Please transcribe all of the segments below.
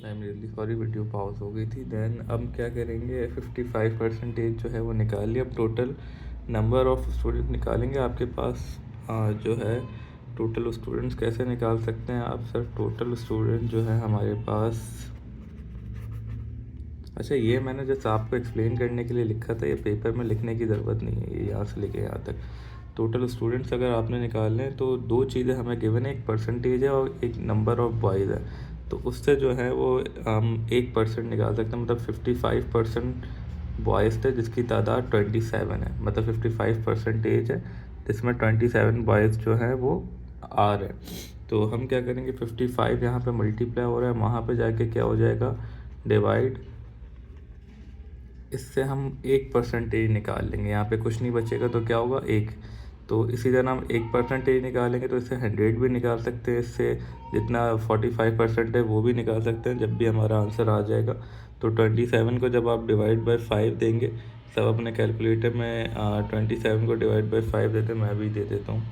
I am really sorry, video pause हो गई थी। देन अब क्या करेंगे, 55% जो है वो निकाल लिया। अब टोटल नंबर ऑफ़ स्टूडेंट निकालेंगे आपके पास। जो है टोटल स्टूडेंट्स कैसे निकाल सकते हैं आप? सर टोटल स्टूडेंट जो है हमारे पास, अच्छा ये मैंने जैसे आपको एक्सप्लेन करने के लिए लिखा था, ये पेपर में लिखने की ज़रूरत नहीं है, ये यहाँ से लेके यहाँ तक। टोटल स्टूडेंट्स अगर आपने निकालने हैं तो दो चीज़ें हमें गिवन है, एक परसेंटेज है और एक नंबर ऑफ़ बॉयज़ है। तो उससे जो है वो हम 1% निकाल सकते हैं, मतलब 55% बॉयज़ थे जिसकी तादाद 27 है, मतलब 55% है जिसमें 27 बॉयज़ जो हैं वो आ रहे हैं। तो हम क्या करेंगे, 55 यहाँ पे मल्टीप्लाई हो रहा है, वहाँ पे जाके क्या हो जाएगा, डिवाइड। इससे हम 1% निकाल लेंगे, यहाँ पे कुछ नहीं बचेगा तो क्या होगा, 1। तो इसी तरह हम 1% निकालेंगे तो इससे 100 भी निकाल सकते हैं, इससे जितना 45% है वो भी निकाल सकते हैं जब भी हमारा आंसर आ जाएगा। तो 27 को जब आप डिवाइड बाय 5 देंगे, सब अपने कैलकुलेटर में 27 को डिवाइड बाय 5 देते हैं, मैं भी दे देता हूँ।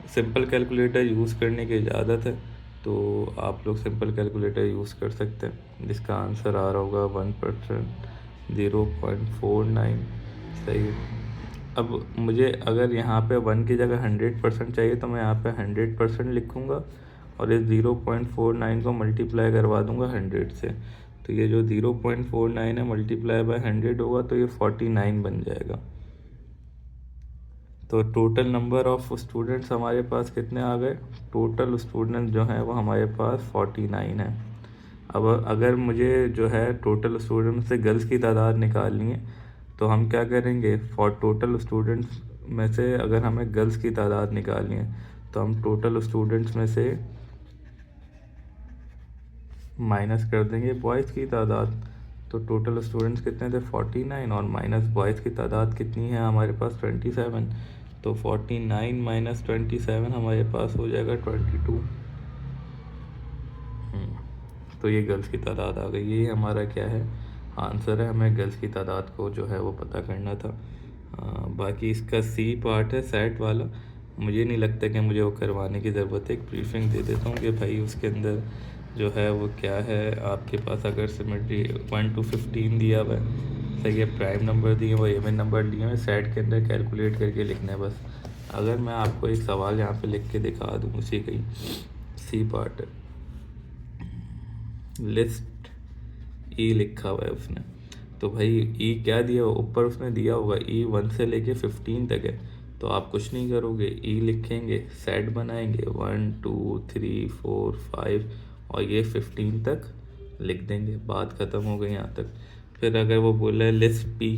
सिंपल कैलकुलेटर यूज़ करने की इजाज़त है, तो आप लोग सिंपल कैलकुलेटर यूज़ कर सकते हैं, जिसका आंसर आ रहा होगा 1%, 0.49। सही है। अब मुझे अगर यहाँ पे 1 की जगह 100% चाहिए तो मैं यहाँ पे 100% लिखूँगा और इस 0.49 को मल्टीप्लाई करवा दूँगा 100 से। तो ये जो 0.49 है मल्टीप्लाई बाय 100 होगा तो ये 49 बन जाएगा। तो टोटल नंबर ऑफ़ स्टूडेंट्स हमारे पास कितने आ गए, टोटल स्टूडेंट जो हैं वो हमारे पास 49 है। अब अगर मुझे जो है टोटल स्टूडेंट से गर्ल्स की तादाद निकालनी है तो हम क्या करेंगे, फॉर टोटल स्टूडेंट्स में से अगर हमें गर्ल्स की तादाद निकालनी है तो हम टोटल स्टूडेंट्स में से माइनस कर देंगे बॉयज़ की तादाद। तो टोटल स्टूडेंट्स कितने थे, 49, और माइनस बॉयज़ की तादाद कितनी है हमारे पास, 27। तो 49 माइनस 27 हमारे पास हो जाएगा 22। तो ये गर्ल्स की तादाद आ गई, ये हमारा क्या है, आंसर है। हमें गर्ल्स की तादाद को जो है वो पता करना था। बाकी इसका सी पार्ट है सेट वाला, मुझे नहीं लगता कि मुझे वो करवाने की ज़रूरत है। एक ब्रीफिंग दे देता हूँ कि भाई उसके अंदर जो है वो क्या है आपके पास। अगर सिमेट्री 1 to 15 दिया हुआ है, सही है, प्राइम नंबर दिए हुए, इवन नंबर दिए हुए, सेट के अंदर कैलकुलेट करके लिखना है बस। अगर मैं आपको एक सवाल यहाँ पे लिख के दिखा दूँ, उसी का ही सी पार्ट है, लिस्ट ई लिखा हुआ है उसने, तो भाई ई क्या दिया हुआ ऊपर, उसने दिया होगा ई 1 से लेके 15 तक है। तो आप कुछ नहीं करोगे, ई लिखेंगे, सेट बनाएंगे 1 2 3 4 5 और ये 15 तक लिख देंगे, बात ख़त्म हो गई यहाँ तक। फिर अगर वो बोले लिस्ट पी,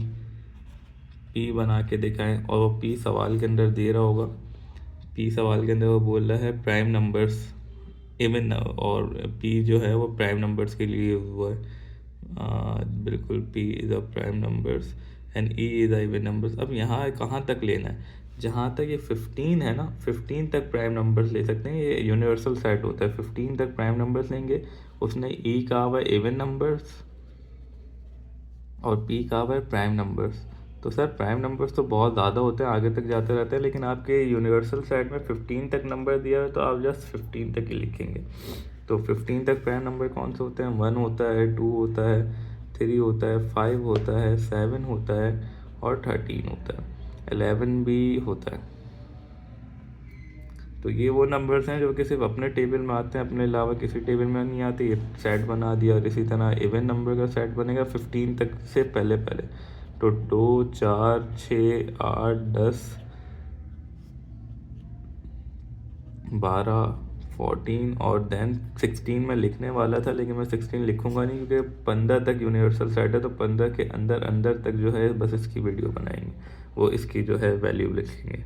पी बना के दिखाएं, और वो पी सवाल के अंदर दे रहा होगा, पी सवाल के अंदर वो बोल रहा है प्राइम नंबर्स इवन, और पी जो है वो प्राइम नंबर्स के लिए हुआ है। बिल्कुल, P is a prime numbers and E is a even numbers. अब यहाँ कहाँ तक लेना है, जहाँ तक ये 15 है ना, 15 तक प्राइम नंबर्स ले सकते हैं, ये यूनिवर्सल सेट होता है। 15 तक प्राइम नंबर्स लेंगे, उसने ई कहा हुआ है इवन नंबर्स और पी कहा हुआ है प्राइम नंबर्स। तो सर प्राइम नंबर्स तो बहुत ज़्यादा होते हैं, आगे तक जाते रहते हैं, लेकिन आपके यूनिवर्सल सेट में 15 तक नंबर दिया है तो आप जस्ट 15 तक ही लिखेंगे। तो 15 तक प्राइम नंबर कौन से होते हैं, 1 होता है, 2 होता है, 3 होता है, 5 होता है, 7 होता है और 13 होता है, 11 भी होता है। तो ये वो नंबर्स हैं जो कि सिर्फ अपने टेबल में आते हैं, अपने अलावा किसी टेबल में नहीं आते। ये सेट बना दिया, और इसी तरह इवन नंबर का सेट बनेगा 15 तक से पहले पहले। तो 2 4 6 8 10 12 14 और देन 16 में लिखने वाला था, लेकिन मैं 16 लिखूंगा नहीं क्योंकि 15 तक यूनिवर्सल सेट है। तो 15 के अंदर अंदर तक जो है बस इसकी वीडियो बनाएंगे, वो इसकी जो है वैल्यू लिखेंगे।